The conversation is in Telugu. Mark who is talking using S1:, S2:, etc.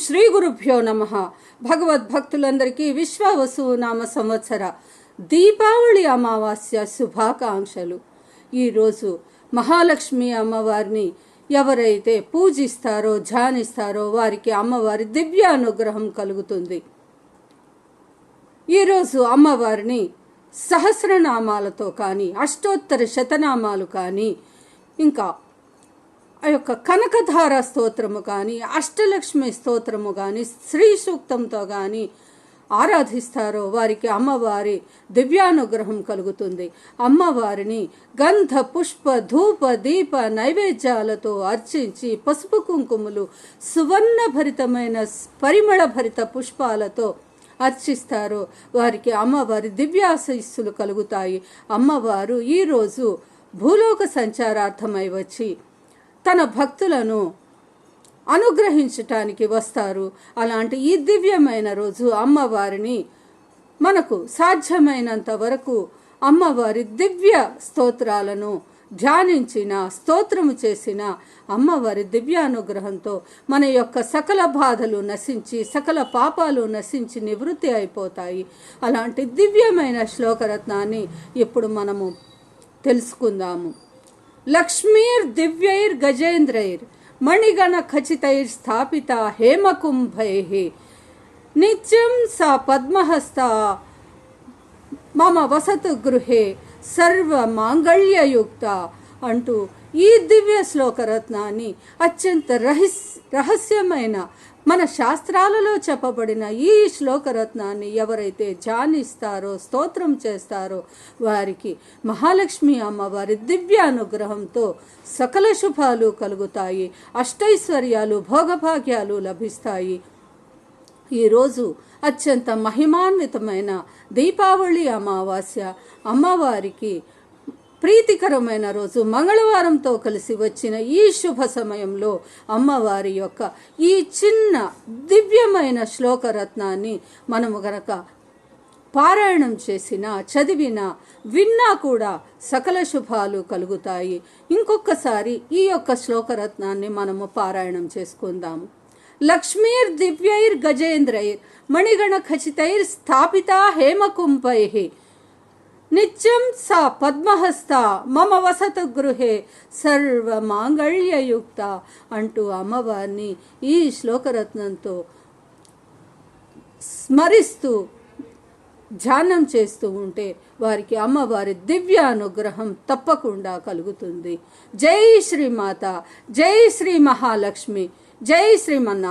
S1: శ్రీ గురుభ్యో నమః. భగవద్భక్తులందరికీ విశ్వావసు నామ సంవత్సర దీపావళి అమావాస్య శుభాకాంక్షలు. ఈరోజు మహాలక్ష్మి అమ్మవారిని ఎవరైతే పూజిస్తారో ధ్యానిస్తారో వారికి అమ్మవారి దివ్యానుగ్రహం కలుగుతుంది. ఈరోజు అమ్మవారిని సహస్రనామాలతో కానీ అష్టోత్తర శతనామాలు కానీ ఇంకా ఆ యొక్క కనకధార స్తోత్రము కానీ అష్టలక్ష్మి స్తోత్రము కానీ శ్రీ సూక్తంతో కానీ ఆరాధిస్తారో వారికి అమ్మవారి దివ్యానుగ్రహం కలుగుతుంది. అమ్మవారిని గంధ పుష్ప ధూప దీప నైవేద్యాలతో అర్చించి పసుపు కుంకుమలు సువర్ణ భరితమైన పరిమళ భరిత పుష్పాలతో అర్చిస్తారో వారికి అమ్మవారి దివ్యాశీస్సులు కలుగుతాయి. అమ్మవారు ఈరోజు భూలోక సంచారార్థమై వచ్చి తన భక్తులను అనుగ్రహించటానికి వస్తారు. అలాంటి ఈ దివ్యమైన రోజు అమ్మవారిని మనకు సాధ్యమైనంత వరకు అమ్మవారి దివ్య స్తోత్రాలను ధ్యానించిన స్తోత్రము చేసిన అమ్మవారి దివ్యానుగ్రహంతో మన యొక్క సకల బాధలు నశించి సకల పాపాలు నశించి నివృత్తి అయిపోతాయి. అలాంటి దివ్యమైన శ్లోకరత్నాన్ని ఇప్పుడు మనము తెలుసుకుందాము. లక్ష్మీర్ దివ్యైర్ గజేంద్రైర్ మణిగణ ఖచితైర్ స్థాపిత హేమకుంభైః నిత్యం సా పద్మహస్త మమ వసతు గృహే సర్వ మాంగళ్యయుక్త అంటూ ఈ దివ్య శ్లోకరత్నాన్ని అత్యంత రహస్యమైన మన శాస్త్రాలలో చెప్పబడిన ఈ శ్లోకరత్నాన్ని ఎవరైతే ధ్యానిస్తారో స్తోత్రం చేస్తారో వారికి మహాలక్ష్మి అమ్మవారి దివ్యానుగ్రహంతో సకల శుభాలు కలుగుతాయి, అష్టైశ్వర్యాలు భోగభాగ్యాలు లభిస్తాయి. ఈరోజు అత్యంత మహిమాన్వితమైన దీపావళి అమావాస్య, అమ్మవారికి ప్రీతికరమైన రోజు. మంగళవారంతో కలిసి వచ్చిన ఈ శుభ సమయంలో అమ్మవారి యొక్క ఈ చిన్న దివ్యమైన శ్లోకరత్నాన్ని మనము గనక పారాయణం చేసినా చదివినా విన్నా కూడా సకల శుభాలు కలుగుతాయి. ఇంకొకసారి ఈ యొక్క శ్లోకరత్నాన్ని మనము పారాయణం చేసుకుందాము. లక్ష్మీర్ దివ్యైర్ గజేంద్రైర్ మణిగణ ఖచితైర్ స్థాపిత హేమకుంభైః నిత్యం సా పద్మహస్త మమ వసతు గృహే సర్వ మాంగళ్యయుక్త అంటూ అమ్మవారిని ఈ శ్లోకరత్నంతో స్మరిస్తూ ధ్యానం చేస్తూ ఉంటే వారికి అమ్మవారి దివ్యానుగ్రహం తప్పకుండా కలుగుతుంది. జై శ్రీమాత, జై శ్రీ మహాలక్ష్మి, జై శ్రీమన్నారాయణ.